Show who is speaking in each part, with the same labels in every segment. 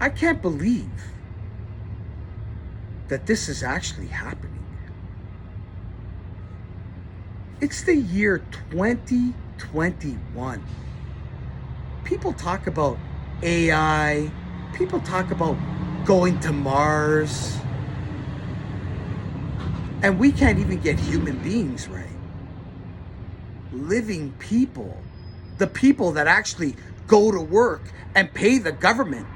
Speaker 1: I can't believe that this is actually happening. It's the year 2021. People talk about AI. People talk about going to Mars. And we can't even get human beings right. Living people. The people that actually go to work and pay the government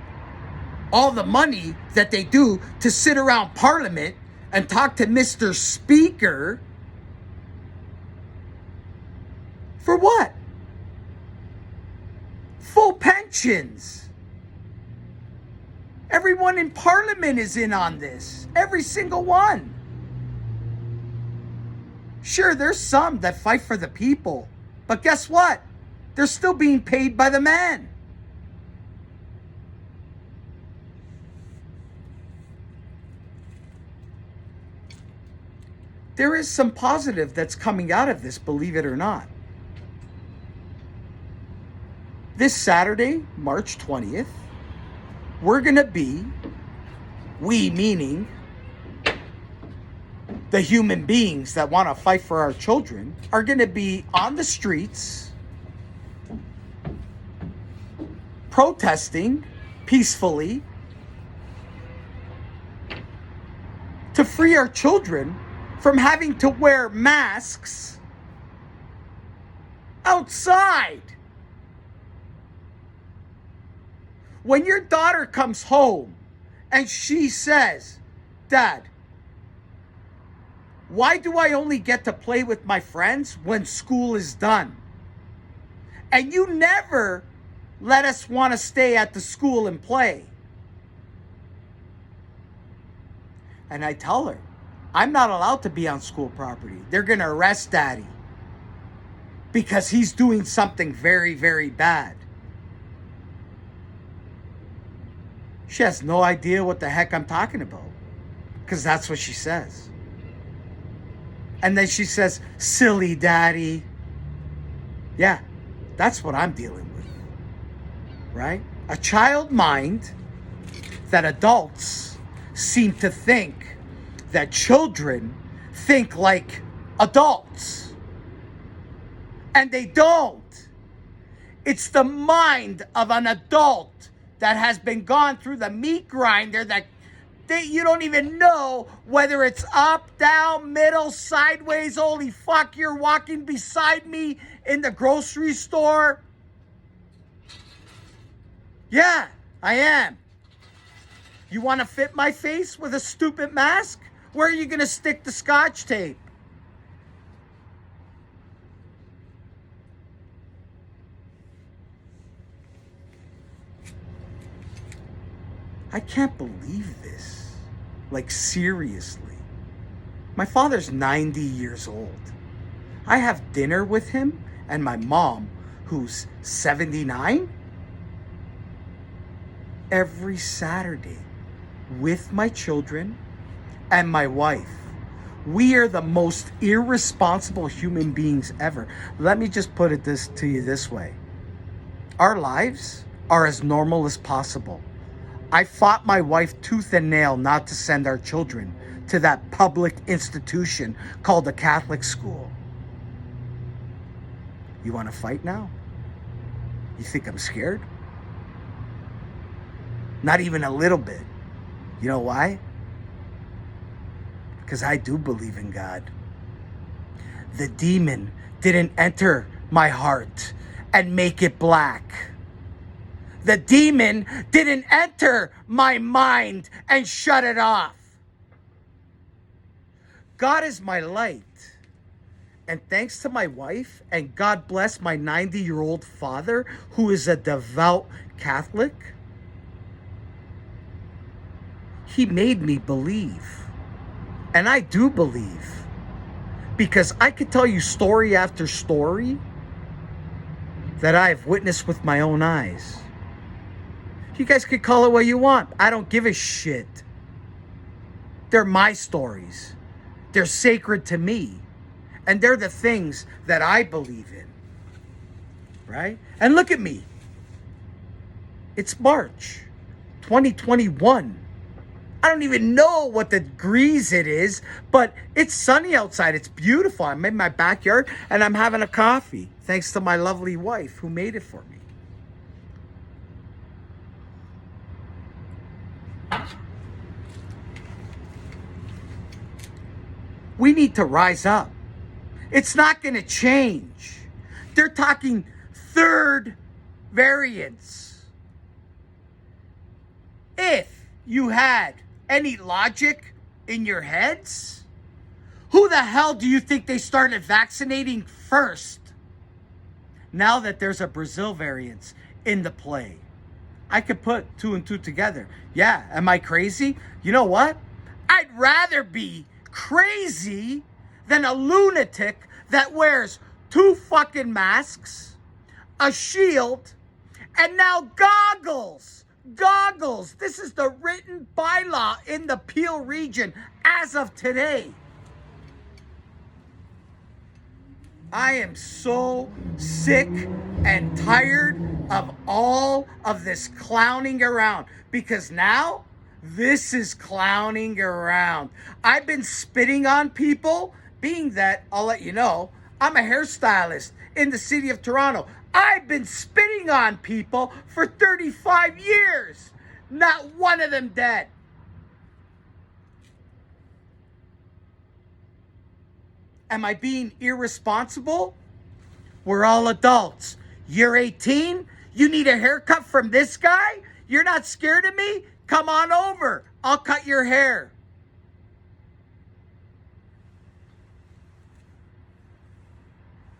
Speaker 1: all the money that they do to sit around Parliament and talk to Mr. Speaker. For what? Full pensions. Everyone in Parliament is in on this. Every single one. Sure, there's some that fight for the people. But guess what? They're still being paid by the man. There is some positive that's coming out of this, believe it or not. This Saturday, March 20th, we're going to be, we meaning the human beings that want to fight for our children, are going to be on the streets protesting peacefully to free our children from having to wear masks outside. When your daughter comes home and she says, "Dad, why do I only get to play with my friends when school is done? And you never let us want to stay at the school and play." And I tell her, I'm not allowed to be on school property. They're going to arrest Daddy because he's doing something very, very bad. She has no idea what the heck I'm talking about because that's what she says. And then she says, "Silly Daddy." Yeah, that's what I'm dealing with, right? A child mind that adults seem to think that children think like adults. And they don't. It's the mind of an adult that has been gone through the meat grinder that you don't even know whether it's up, down, middle, sideways. Holy fuck, you're walking beside me in the grocery store. Yeah, I am. You want to fit my face with a stupid mask? Where are you going to stick the Scotch tape? I can't believe this. Like, seriously. My father's 90 years old. I have dinner with him and my mom, who's 79, every Saturday with my children and my wife. We are the most irresponsible human beings ever. Let me just put it to you this way. Our lives are as normal as possible. I fought my wife tooth and nail not to send our children to that public institution called a Catholic school. You want to fight now? You think I'm scared? Not even a little bit. You know why? Because I do believe in God. The demon didn't enter my heart and make it black. The demon didn't enter my mind and shut it off. God is my light. And thanks to my wife, and God bless my 90-year-old father, who is a devout Catholic, he made me believe. And I do believe. Because I could tell you story after story that I've witnessed with my own eyes. You guys could call it what you want. I don't give a shit. They're my stories. They're sacred to me. And they're the things that I believe in. Right? And look at me. It's March 2021. I don't even know what the degrees it is, but it's sunny outside. It's beautiful. I'm in my backyard and I'm having a coffee thanks to my lovely wife who made it for me. We need to rise up. It's not going to change. They're talking third variants. If you had any logic in your heads, who the hell do you think they started vaccinating first? Now that there's a Brazil variant in the play, I could put two and two together. Yeah, am I crazy? You know what? I'd rather be crazy than a lunatic that wears two fucking masks, a shield, and now goggles. Goggles. This is the written bylaw in the Peel region as of today. I am so sick and tired of all of this clowning around, because now this is clowning around. I've been spitting on people, being that, I'll let you know, I'm a hairstylist in the city of Toronto. I've been spitting on people for 35 years. Not one of them dead. Am I being irresponsible? We're all adults. You're 18? You need a haircut from this guy? You're not scared of me? Come on over. I'll cut your hair.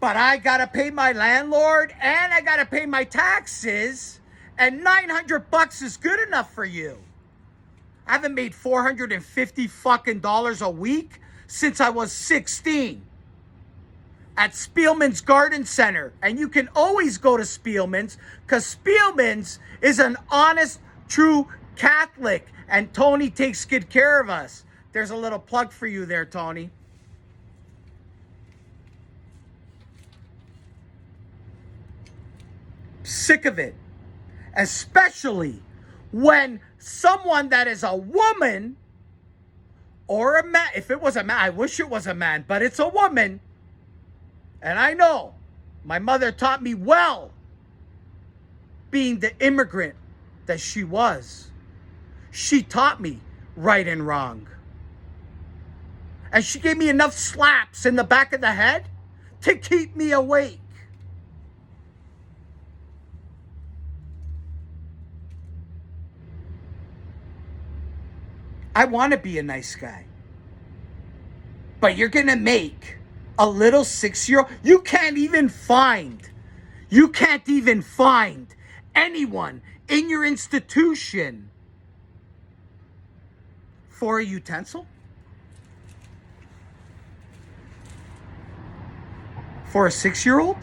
Speaker 1: But I gotta pay my landlord and I gotta pay my taxes, and $900 is good enough for you. I haven't made $450 fucking dollars a week since I was 16 at Spielman's Garden Center. And you can always go to Spielman's, because Spielman's is an honest, true Catholic, and Tony takes good care of us. There's a little plug for you there, Tony. Sick of it. Especially when someone that is a woman or a man, if it was a man, I wish it was a man, but it's a woman. And I know my mother taught me well, being the immigrant that she was. She taught me right and wrong. And she gave me enough slaps in the back of the head to keep me awake. I want to be a nice guy. But you're going to make a little 6-year-old. You can't even find anyone in your institution for a utensil? For a 6-year-old?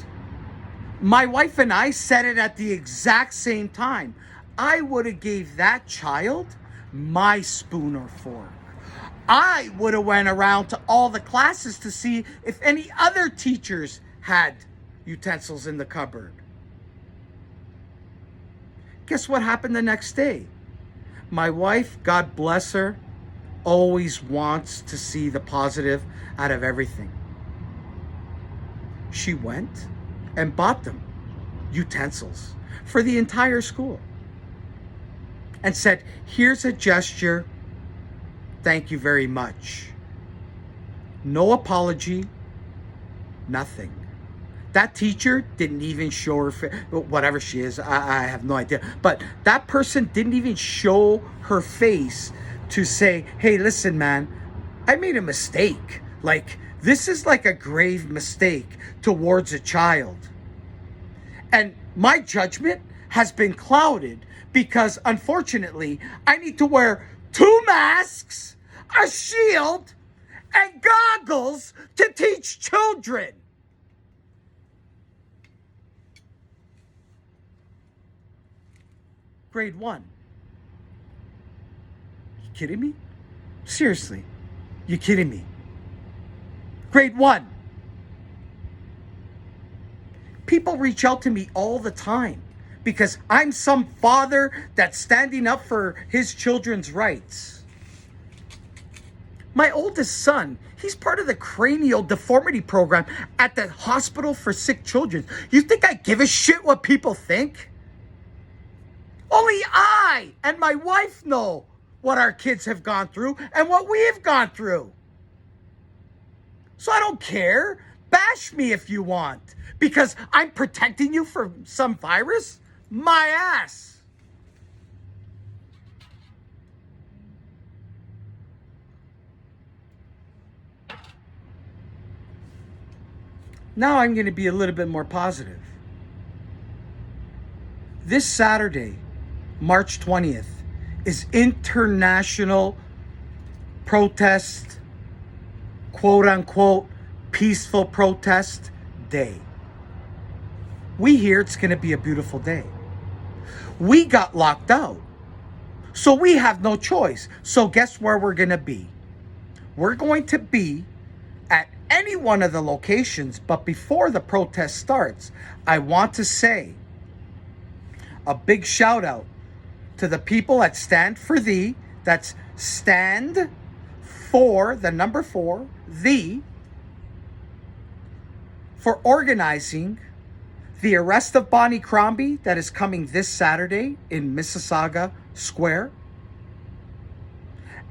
Speaker 1: My wife and I said it at the exact same time. I would have gave that child my spoon or fork. I would have went around to all the classes to see if any other teachers had utensils in the cupboard. Guess what happened the next day? My wife, God bless her, always wants to see the positive out of everything. She went and bought them utensils for the entire school and said, here's a gesture. Thank you very much. No apology, nothing. That teacher didn't even show her face, whatever she is, I have no idea. But that person didn't even show her face to say, hey, listen, man, I made a mistake. Like, this is like a grave mistake towards a child. And my judgment has been clouded because, unfortunately, I need to wear 2 masks, a shield, and goggles to teach children. Grade 1. You kidding me? Seriously, you kidding me? Grade 1. People reach out to me all the time because I'm some father that's standing up for his children's rights. My oldest son, he's part of the cranial deformity program at the hospital for sick children. You think I give a shit what people think? Only I and my wife know what our kids have gone through and what we have gone through. So I don't care. Bash me if you want, because I'm protecting you from some virus? My ass. Now I'm going to be a little bit more positive. This Saturday, March 20th, is International Protest, quote unquote, peaceful protest day. We hear it's going to be a beautiful day. We got locked out, so we have no choice. So guess where we're going to be? We're going to be at any one of the locations, but before the protest starts, I want to say a big shout out to the people at Stand for Thee. That's Stand for the number 4, Thee, for organizing the arrest of Bonnie Crombie that is coming this Saturday in Mississauga Square.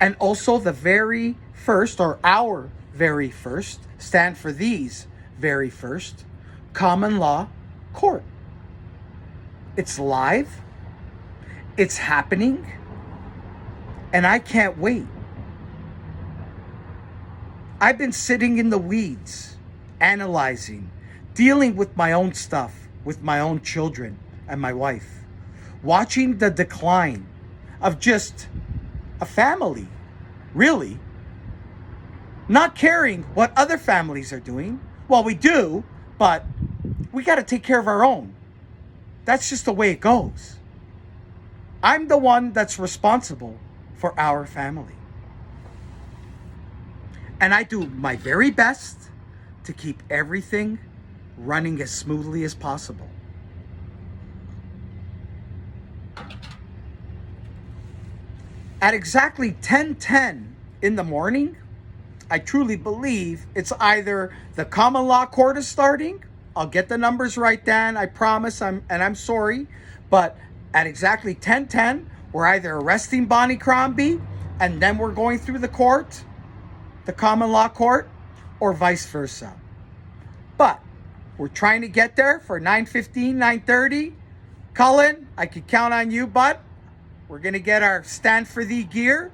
Speaker 1: And also the very first, or our very first, Stand for Thee's very first, common law court. It's live. It's happening. And I can't wait. I've been sitting in the weeds, analyzing, dealing with my own stuff, with my own children and my wife, watching the decline of just a family, really, not caring what other families are doing. Well, we do, but we got to take care of our own. That's just the way it goes. I'm the one that's responsible for our family. And I do my very best to keep everything running as smoothly as possible. At exactly 10:10 in the morning, I truly believe it's either the common law court is starting. I'll get the numbers right, Dan. I promise. I'm sorry, but at exactly 10:10, we're either arresting Bonnie Crombie and then we're going through the court, the common law court, or vice versa. But we're trying to get there for 9:15, 9:30. Cullen, I could count on you, bud. We're going to get our Stand for Thee gear.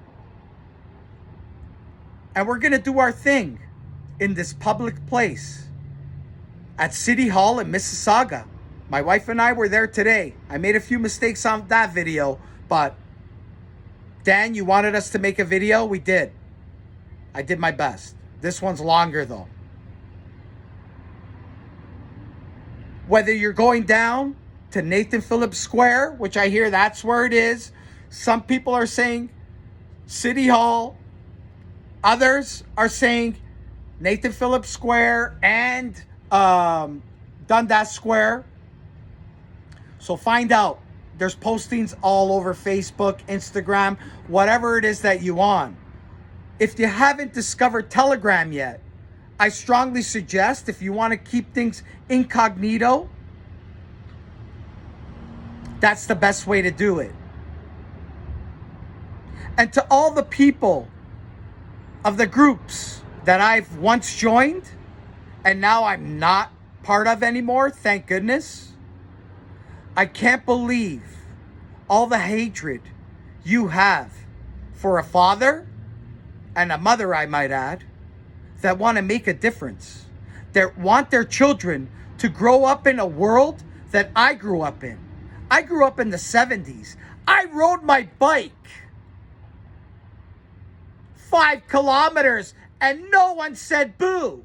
Speaker 1: And we're going to do our thing in this public place at City Hall in Mississauga. My wife and I were there today. I made a few mistakes on that video, but Dan, you wanted us to make a video? We did. I did my best. This one's longer though. Whether you're going down to Nathan Phillips Square, which I hear that's where it is. Some people are saying City Hall. Others are saying Nathan Phillips Square and Dundas Square. So find out. There's postings all over Facebook, Instagram, whatever it is that you want. If you haven't discovered Telegram yet, I strongly suggest, if you want to keep things incognito, that's the best way to do it. And to all the people of the groups that I've once joined and now I'm not part of anymore, thank goodness, I can't believe all the hatred you have for a father and a mother, I might add, that want to make a difference, that want their children to grow up in a world that I grew up in. I grew up in the 70s. I rode my bike 5 kilometers and no one said boo.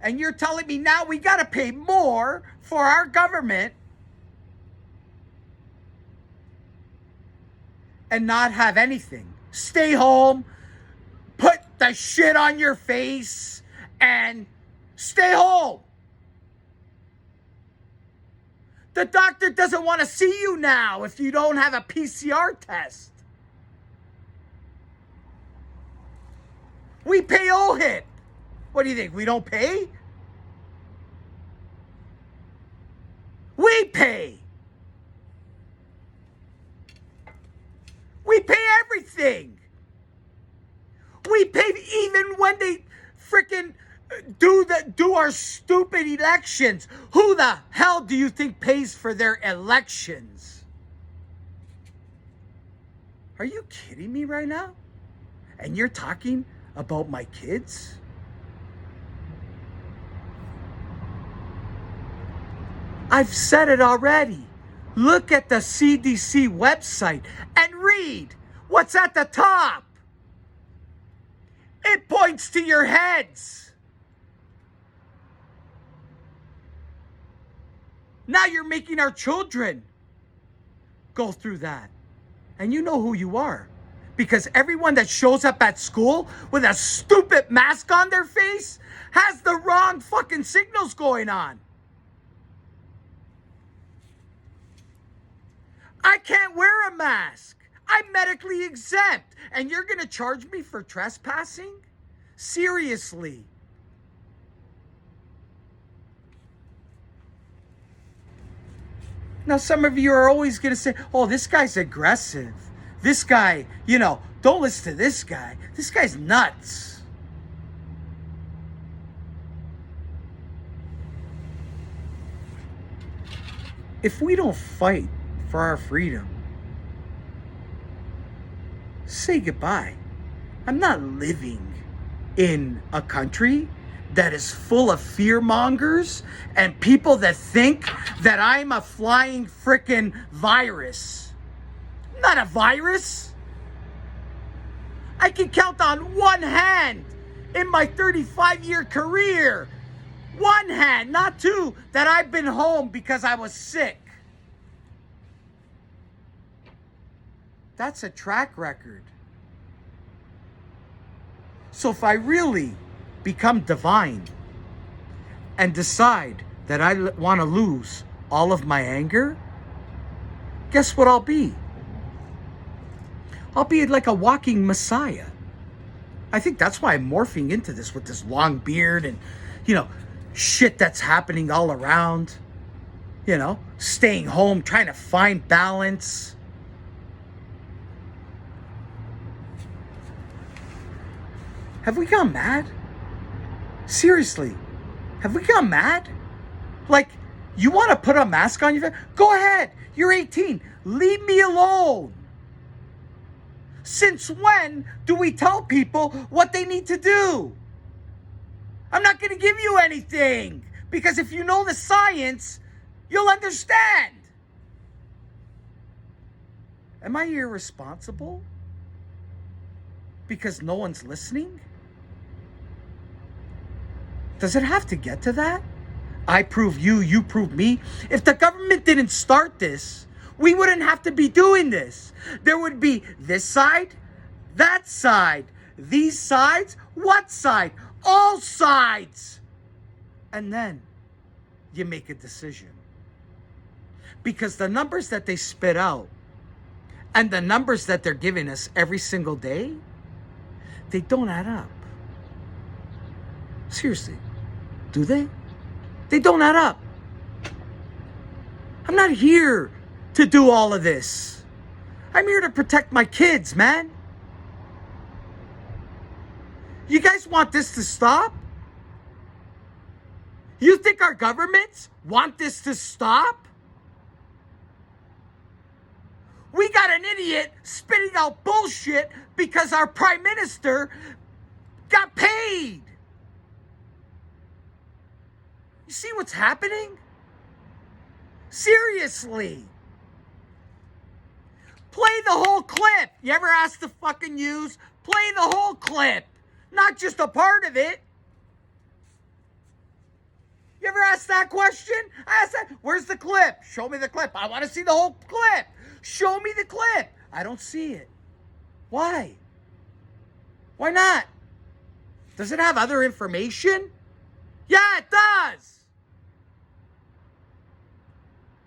Speaker 1: And you're telling me now we got to pay more for our government and not have anything. Stay home, put the shit on your face, and stay home. The doctor doesn't want to see you now if you don't have a PCR test. We pay OHIP. What do you think? We don't pay? We pay. We pay everything. We pay even when they frickin' do our stupid elections. Who the hell do you think pays for their elections? Are you kidding me right now? And you're talking about my kids? I've said it already. Look at the CDC website and read what's at the top. It points to your heads. Now you're making our children go through that. And you know who you are. Because everyone that shows up at school with a stupid mask on their face has the wrong fucking signals going on. I can't wear a mask. I'm medically exempt. And you're going to charge me for trespassing? Seriously. Now, some of you are always going to say, oh, this guy's aggressive. This guy, don't listen to this guy. This guy's nuts. If we don't fight for our freedom, say goodbye. I'm not living in a country that is full of fearmongers and people that think that I'm a flying frickin' virus. I'm not a virus. I can count on one hand in my 35-year career. One hand, not two, that I've been home because I was sick. That's a track record. So if I really become divine and decide that I want to lose all of my anger, guess what I'll be? I'll be like a walking messiah. I think that's why I'm morphing into this with this long beard and, shit that's happening all around. Staying home, trying to find balance. Have we gone mad? Seriously, have we gone mad? Like, you want to put a mask on your face? Go ahead. You're 18. Leave me alone. Since when do we tell people what they need to do? I'm not going to give you anything because if you know the science, you'll understand. Am I irresponsible because no one's listening? Does it have to get to that? I prove you, you prove me. If the government didn't start this, we wouldn't have to be doing this. There would be this side, that side, these sides, what side? All sides. And then you make a decision. Because the numbers that they spit out and the numbers that they're giving us every single day, they don't add up. Seriously. Do they? They don't add up. I'm not here to do all of this. I'm here to protect my kids, man. You guys want this to stop? You think our governments want this to stop? We got an idiot spitting out bullshit because our prime minister got paid. You see what's happening? Seriously. Play the whole clip. You ever asked the fucking use? Play the whole clip. Not just a part of it. You ever asked that question? I asked that. Where's the clip? Show me the clip. I want to see the whole clip. Show me the clip. I don't see it. Why? Why not? Does it have other information? Yeah, it does.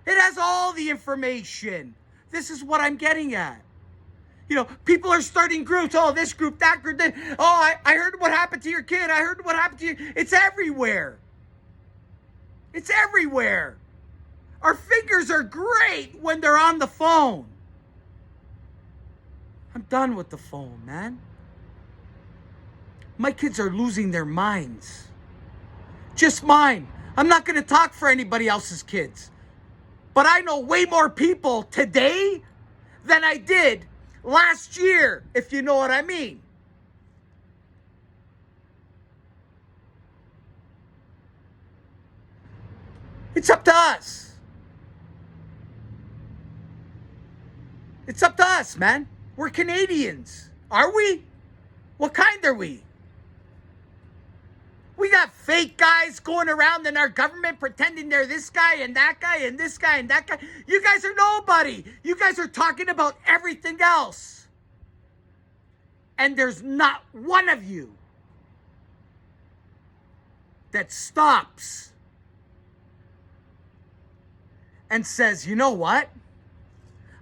Speaker 1: It has all the information. This is what I'm getting at. You know, people are starting groups. Oh, this group, that group. That. Oh, I heard what happened to your kid. I heard what happened to you. It's everywhere. It's everywhere. Our fingers are great when they're on the phone. I'm done with the phone, man. My kids are losing their minds. Just mine. I'm not going to talk for anybody else's kids. But I know way more people today than I did last year, if you know what I mean. It's up to us. It's up to us, man. We're Canadians. Are we? What kind are we? We got fake guys going around in our government pretending they're this guy and that guy and this guy and that guy. You guys are nobody. You guys are talking about everything else. And there's not one of you that stops and says, you know what?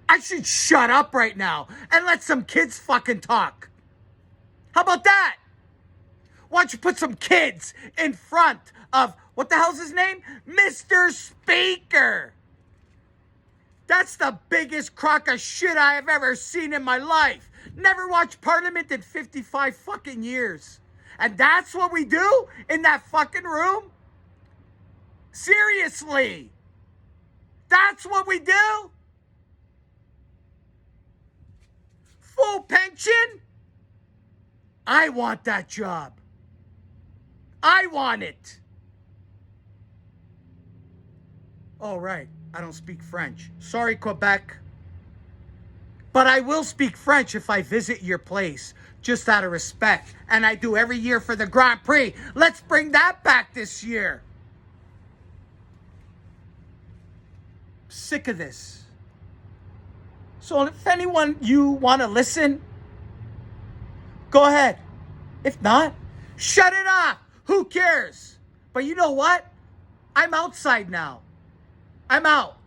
Speaker 1: I should shut up right now and let some kids fucking talk. How about that? Why don't you put some kids in front of, what the hell's his name? Mr. Speaker. That's the biggest crock of shit I have ever seen in my life. Never watched Parliament in 55 fucking years. And that's what we do in that fucking room? Seriously. That's what we do? Full pension? I want that job. I want it. Oh, right. I don't speak French. Sorry, Quebec. But I will speak French if I visit your place, just out of respect. And I do every year for the Grand Prix. Let's bring that back this year. Sick of this. So if anyone you want to listen, go ahead. If not, shut it off. Who cares? But you know what? I'm outside now. I'm out.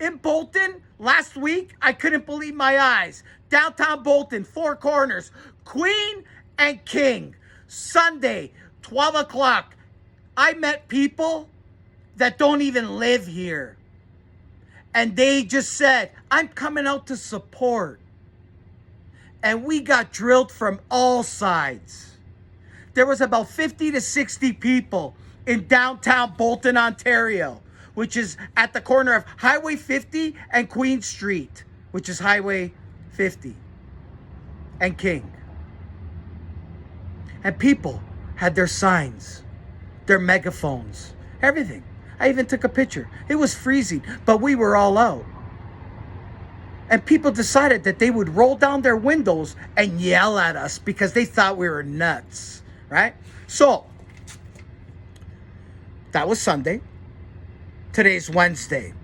Speaker 1: In Bolton, last week, I couldn't believe my eyes. Downtown Bolton, Four Corners, Queen and King. Sunday, 12 o'clock. I met people that don't even live here. And they just said, I'm coming out to support. And we got drilled from all sides. There was about 50 to 60 people in downtown Bolton, Ontario, which is at the corner of Highway 50 and Queen Street, which is Highway 50 and King. And people had their signs, their megaphones, everything. I even took a picture. It was freezing, but we were all out. And people decided that they would roll down their windows and yell at us because they thought we were nuts, right? So, that was Sunday. Today's Wednesday.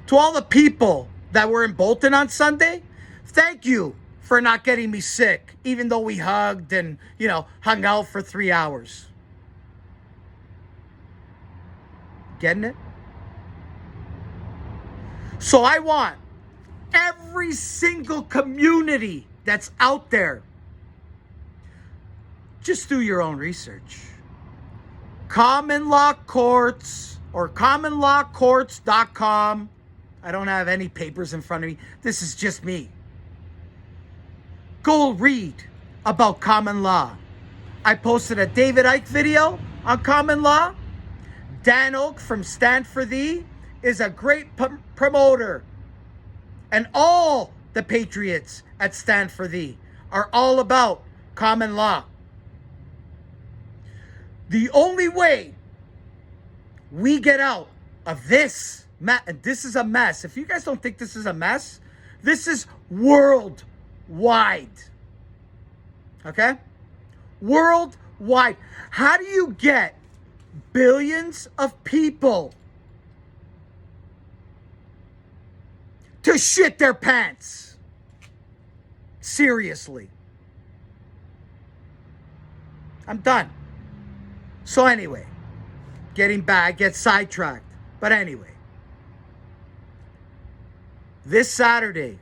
Speaker 1: To all the people that were in Bolton on Sunday, thank you for not getting me sick, even though we hugged and, hung out for 3 hours. Getting it? So I want every single community that's out there, just do your own research. Common Law Courts or commonlawcourts.com. I don't have any papers in front of me. This is just me. Go read about common law. I posted a David Icke video on common law. Dan Oak from Stand For Thee is a great promoter. And all the patriots at Stand For Thee are all about common law. The only way we get out of this is a mess. If you guys don't think this is a mess, this is worldwide. Okay? Worldwide. How do you get billions of people to shit their pants? Seriously. I'm done. So anyway, I get sidetracked. But anyway, this Saturday,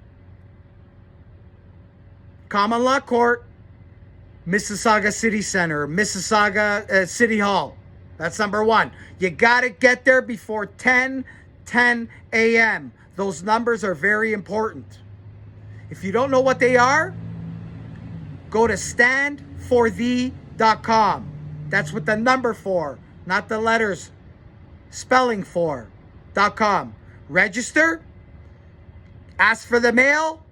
Speaker 1: Common Law Court, Mississauga City Center, Mississauga City Hall. That's number one. You got to get there before 10 a.m. Those numbers are very important. If you don't know what they are, go to standforthee.com. That's what the number for, not the letters, spelling for.com. Register, ask for the mail,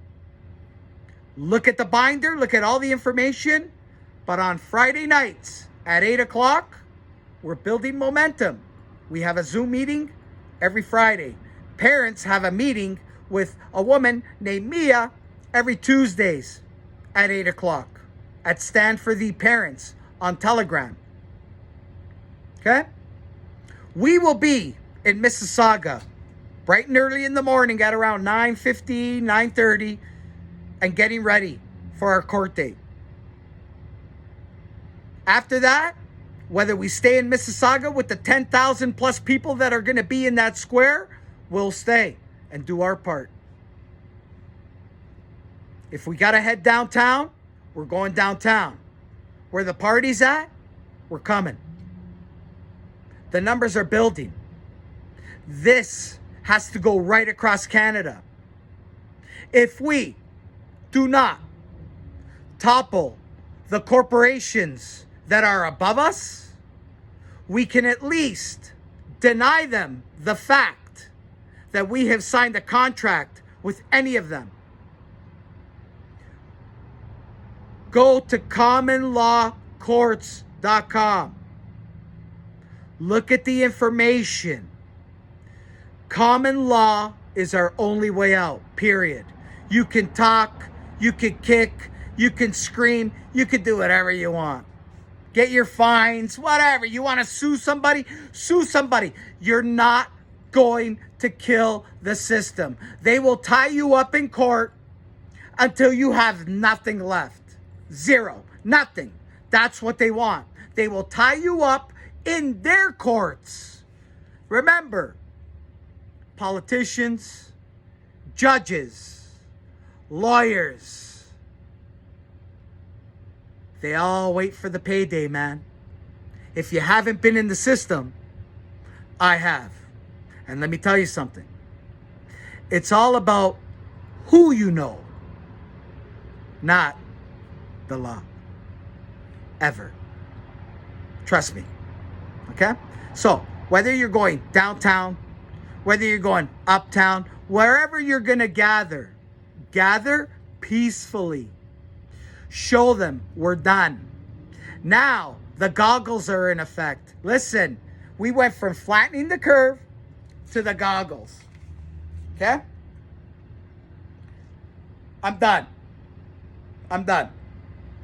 Speaker 1: look at the binder, look at all the information. But on Friday nights at 8 o'clock, we're building momentum. We have a Zoom meeting every Friday. Parents have a meeting with a woman named Mia every Tuesdays at 8 o'clock at Stand for the Parents on Telegram. Okay? We will be in Mississauga bright and early in the morning at around 9:50, 9:30 and getting ready for our court date. After that, whether we stay in Mississauga with the 10,000 plus people that are going to be in that square, we'll stay and do our part. If we got to head downtown, we're going downtown. Where the party's at, we're coming. The numbers are building. This has to go right across Canada. If we do not topple the corporations that are above us, we can at least deny them the fact that we have signed a contract with any of them. Go to commonlawcourts.com. Look at the information. Common law is our only way out, period. You can talk, you can kick, you can scream, you can do whatever you want. Get your fines, whatever. You want to sue somebody? Sue somebody. You're not going to kill the system. They will tie you up in court until you have nothing left. Zero. Nothing. That's what they want. They will tie you up in their courts. Remember, politicians, judges, lawyers, they all wait for the payday, man. If you haven't been in the system, I have. And let me tell you something. It's all about who you know, not the law. Ever. Trust me. Okay? So, whether you're going downtown, whether you're going uptown, wherever you're going to gather peacefully. Show them we're done. Now, the goggles are in effect. Listen, we went from flattening the curve to the goggles. Okay? I'm done.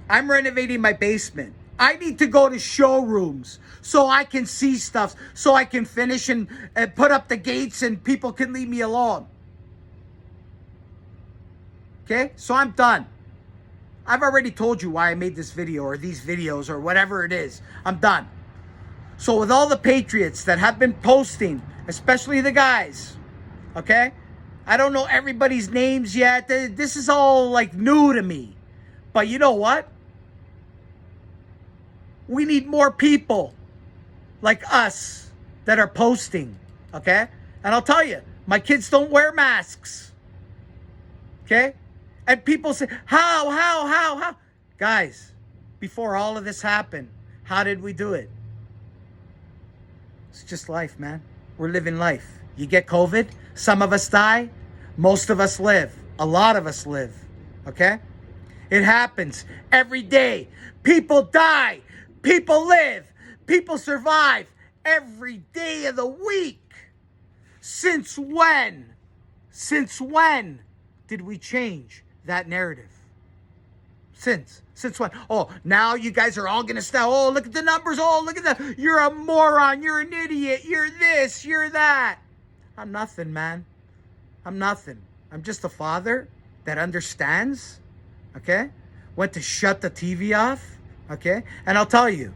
Speaker 1: I'm renovating my basement. I need to go to showrooms so I can see stuff, so I can finish and put up the gates and people can leave me alone. Okay? So I'm done. I've already told you why I made this video or these videos or whatever it is. I'm done. So with all the patriots that have been posting, especially the guys, okay? I don't know everybody's names yet. This is all like new to me. But you know what? We need more people like us that are posting, okay? And I'll tell you, my kids don't wear masks, okay? And people say, how? Guys, before all of this happened, how did we do it? It's just life, man. We're living life. You get COVID, some of us die, most of us live. A lot of us live, okay? It happens every day. People die, people live, people survive every day of the week. Since when did we change that narrative? Since when? Oh, now you guys are all gonna start. Oh, look at the numbers. Oh, look at that. You're a moron. You're an idiot. You're this. You're that. I'm nothing, man. I'm nothing. I'm just a father that understands. Okay? Went to shut the TV off. Okay? And I'll tell you.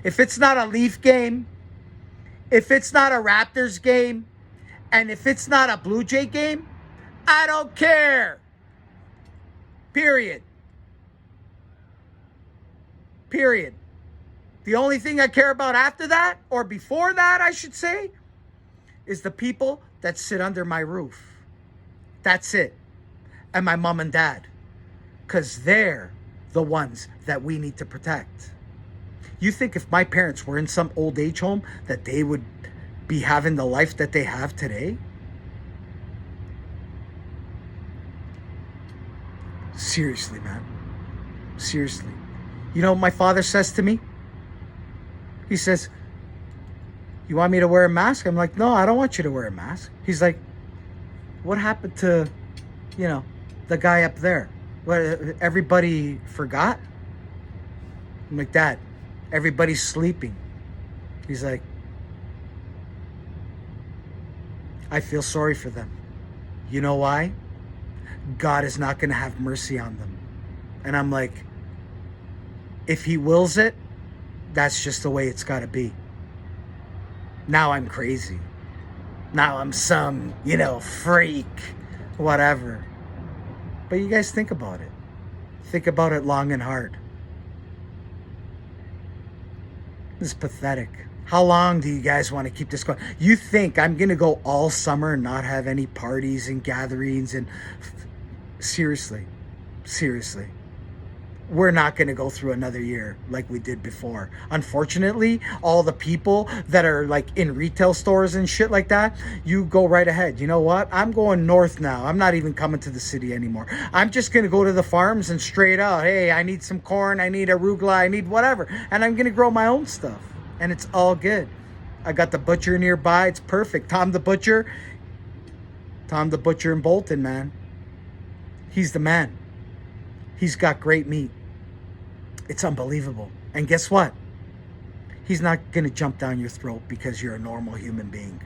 Speaker 1: If it's not a Leaf game, if it's not a Raptors game, And if it's not a Blue Jay game, I don't care. Period. Period. The only thing I care about after that, or before that, I should say, is the people that sit under my roof. That's it. And my mom and dad. Because they're the ones that we need to protect. You think if my parents were in some old age home that they would be having the life that they have today? Seriously, man. Seriously. You know what my father says to me? He says, you want me to wear a mask? I'm like, no, I don't want you to wear a mask. He's like, what happened to, the guy up there? What, everybody forgot? I'm like, Dad, everybody's sleeping. He's like, I feel sorry for them. You know why? God is not going to have mercy on them. And I'm like, if he wills it, that's just the way it's got to be. Now I'm crazy. Now I'm some, freak, whatever. But you guys think about it. Think about it long and hard. This is pathetic. How long do you guys want to keep this going? You think I'm going to go all summer and not have any parties and gatherings and... Seriously. We're not going to go through another year like we did before. Unfortunately, all the people that are like in retail stores and shit like that, you go right ahead. You know what? I'm going north now. I'm not even coming to the city anymore. I'm just going to go to the farms and straight out, hey, I need some corn, I need arugula, I need whatever. And I'm going to grow my own stuff. And it's all good. I got the butcher nearby. It's perfect. Tom the Butcher in Bolton, man. He's the man. He's got great meat. It's unbelievable. And guess what? He's not going to jump down your throat because you're a normal human being.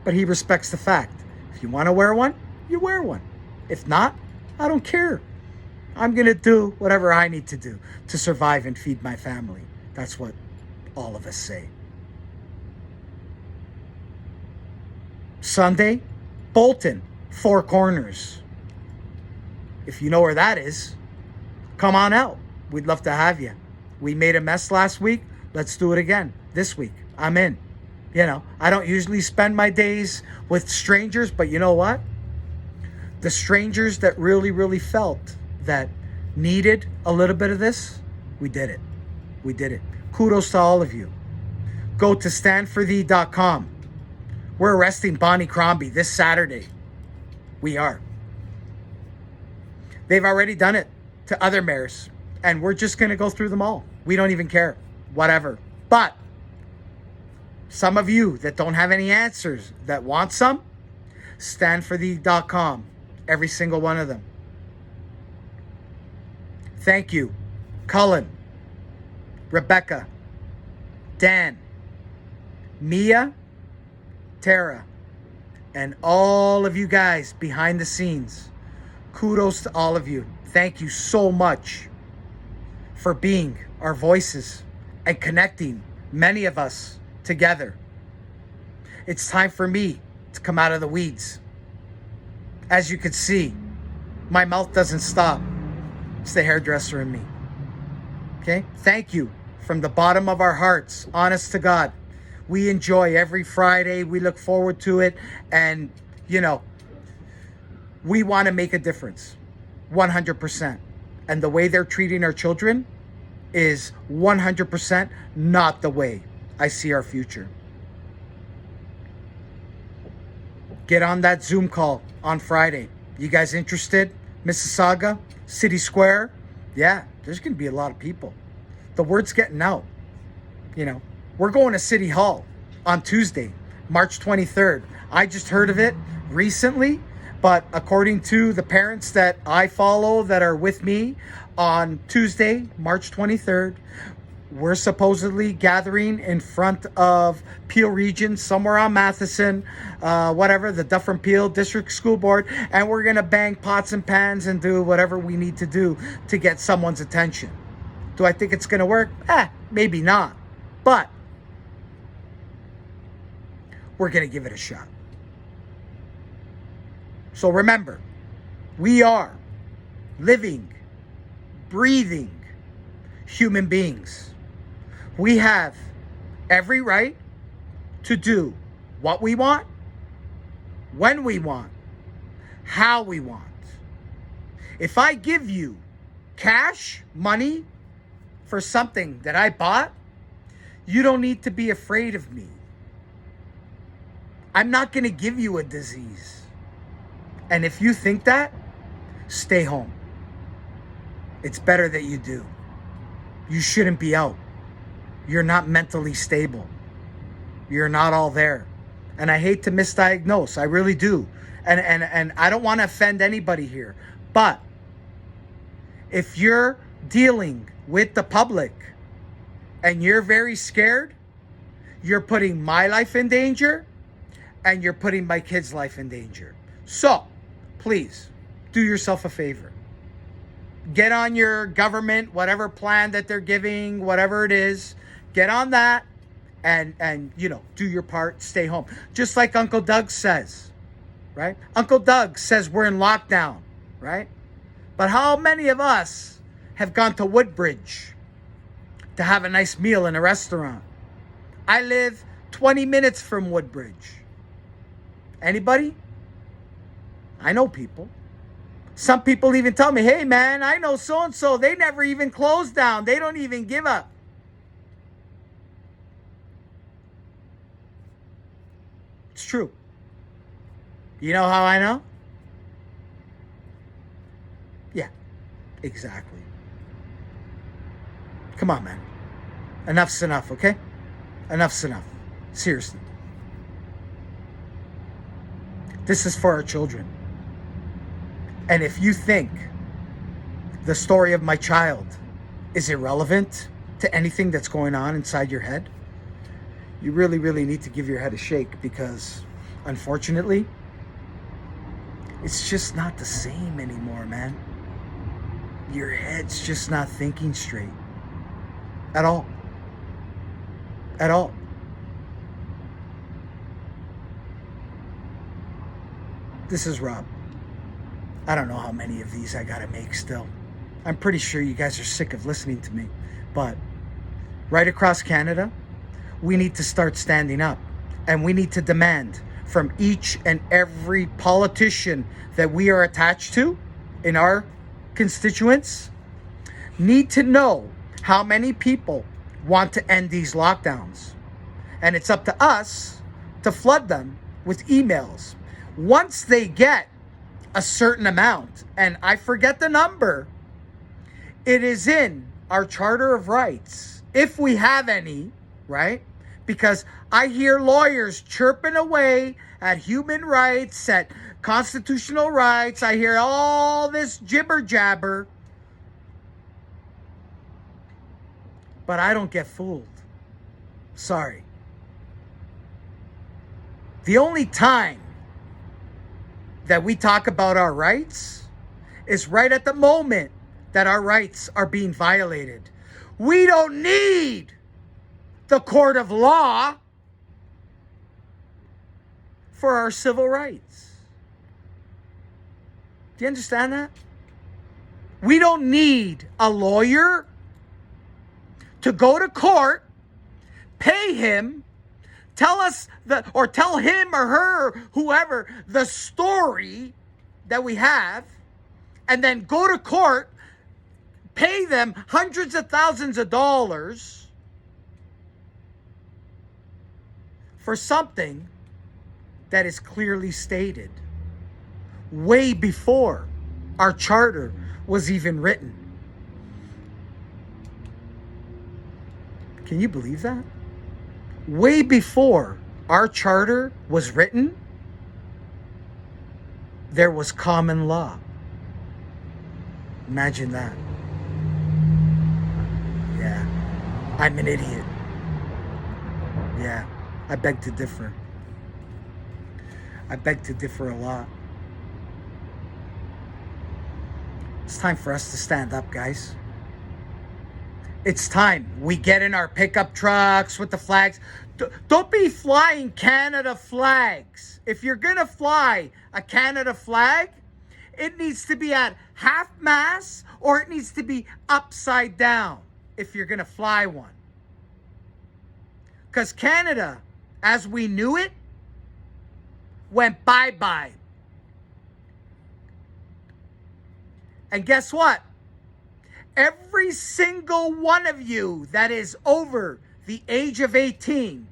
Speaker 1: But he respects the fact. If you want to wear one, you wear one. If not, I don't care. I'm going to do whatever I need to do to survive and feed my family. That's what all of us say. Sunday, Bolton, Four Corners. If you know where that is, come on out. We'd love to have you. We made a mess last week. Let's do it again this week. I'm in. I don't usually spend my days with strangers, but you know what? The strangers that really, really felt that needed a little bit of this, we did it. We did it. Kudos to all of you. Go to standforthee.com. We're arresting Bonnie Crombie this Saturday. We are. They've already done it to other mayors. And we're just going to go through them all. We don't even care. Whatever. But some of you that don't have any answers, that want some, standforthee.com. Every single one of them. Thank you. Cullen, Rebecca, Dan, Mia, Tara, and all of you guys behind the scenes. Kudos to all of you. Thank you so much for being our voices and connecting many of us together. It's time for me to come out of the weeds. As you can see, my mouth doesn't stop. It's the hairdresser in me. Okay? Thank you from the bottom of our hearts, honest to God. We enjoy every Friday. We look forward to it. And, we want to make a difference. 100%. And the way they're treating our children is 100% not the way I see our future. Get on that Zoom call on Friday. You guys interested? Mississauga, City Square? Yeah, there's going to be a lot of people. The word's getting out. We're going to City Hall on Tuesday, March 23rd. I just heard of it recently, but according to the parents that I follow that are with me, on Tuesday, March 23rd, we're supposedly gathering in front of Peel Region, somewhere on Matheson, the Dufferin Peel District School Board, and we're going to bang pots and pans and do whatever we need to do to get someone's attention. Do I think it's going to work? Maybe not. But we're going to give it a shot. So remember, we are living, breathing human beings. We have every right to do what we want, when we want, how we want. If I give you cash, money for something that I bought, you don't need to be afraid of me. I'm not going to give you a disease. And if you think that, stay home. It's better that you do. You shouldn't be out. You're not mentally stable. You're not all there. And I hate to misdiagnose. I really do. And I don't want to offend anybody here. But if you're dealing with the public and you're very scared, you're putting my life in danger and you're putting my kids' life in danger. So, please, do yourself a favor. Get on your government, whatever plan that they're giving, whatever it is, get on that and do your part, stay home. Just like Uncle Doug says, right? Uncle Doug says we're in lockdown, right? But how many of us have gone to Woodbridge to have a nice meal in a restaurant? I live 20 minutes from Woodbridge. Anybody? I know people. Some people even tell me, hey man, I know so-and-so, they never even close down. They don't even give up. It's true. You know how I know? Yeah, exactly. Come on, man. Enough's enough, okay? Enough's enough. Seriously. This is for our children. And if you think the story of my child is irrelevant to anything that's going on inside your head, you really, really need to give your head a shake, because unfortunately, it's just not the same anymore, man. Your head's just not thinking straight. At all. At all. This is Rob. I don't know how many of these I gotta make still. I'm pretty sure you guys are sick of listening to me. But right across Canada, we need to start standing up. And we need to demand from each and every politician that we are attached to in our constituents, need to know how many people want to end these lockdowns. And it's up to us to flood them with emails. Once they get a certain amount, and I forget the number, it is in our Charter of Rights, if we have any, right? Because I hear lawyers chirping away at human rights, at constitutional rights. I hear all this jibber jabber, but I don't get fooled. Sorry. The only time that we talk about our rights is right at the moment that our rights are being violated. We don't need the court of law for our civil rights. Do you understand that? We don't need a lawyer to go to court, pay him, tell him or her, whoever, the story that we have, and then go to court, pay them hundreds of thousands of dollars for something that is clearly stated way before our charter was even written. Can you believe that? Way before our charter was written, there was common law. Imagine that. Yeah, I'm an idiot. Yeah, I beg to differ. I beg to differ a lot. It's time for us to stand up, guys. It's time we get in our pickup trucks with the flags. Don't be flying Canada flags. If you're going to fly a Canada flag, it needs to be at half mast or it needs to be upside down if you're going to fly one. Because Canada, as we knew it, went bye-bye. And guess what? Every single one of you that is over the age of 18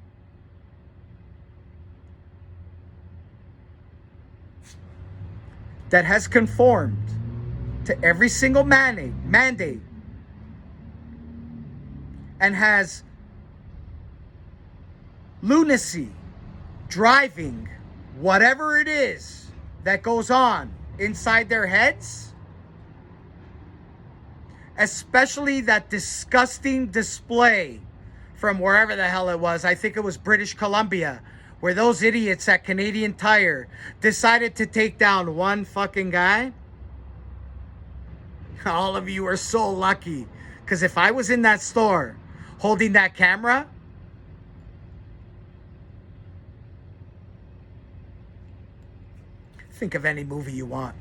Speaker 1: that has conformed to every single mandate and has lunacy, driving, whatever it is that goes on inside their heads, especially that disgusting display from wherever the hell it was. I think it was British Columbia, where those idiots at Canadian Tire decided to take down one fucking guy. All of you are so lucky. Because if I was in that store holding that camera, think of any movie you want.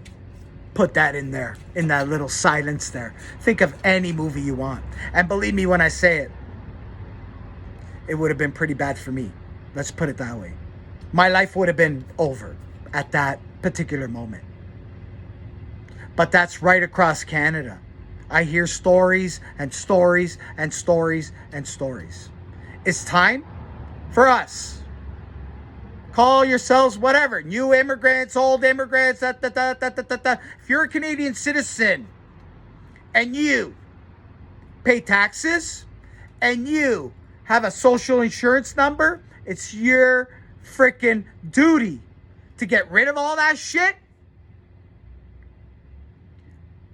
Speaker 1: Put that in there, in that little silence there. Think of any movie you want. And believe me when I say it, it would have been pretty bad for me. Let's put it that way. My life would have been over at that particular moment. But that's right across Canada. I hear stories and stories and stories and stories. It's time for us. Call yourselves whatever. New immigrants, old immigrants, If you're a Canadian citizen and you pay taxes and you have a social insurance number, it's your freaking duty to get rid of all that shit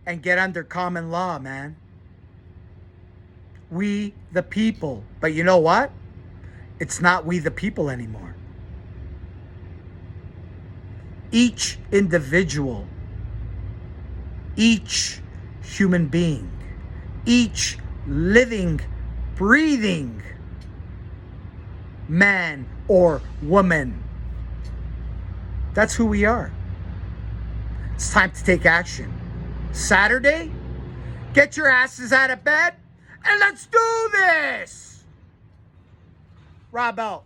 Speaker 1: and get under common law, man. We the people. But you know what? It's not we the people anymore. Each individual, each human being, each living, breathing man or woman. That's who we are. It's time to take action. Saturday, get your asses out of bed and let's do this. Rob out.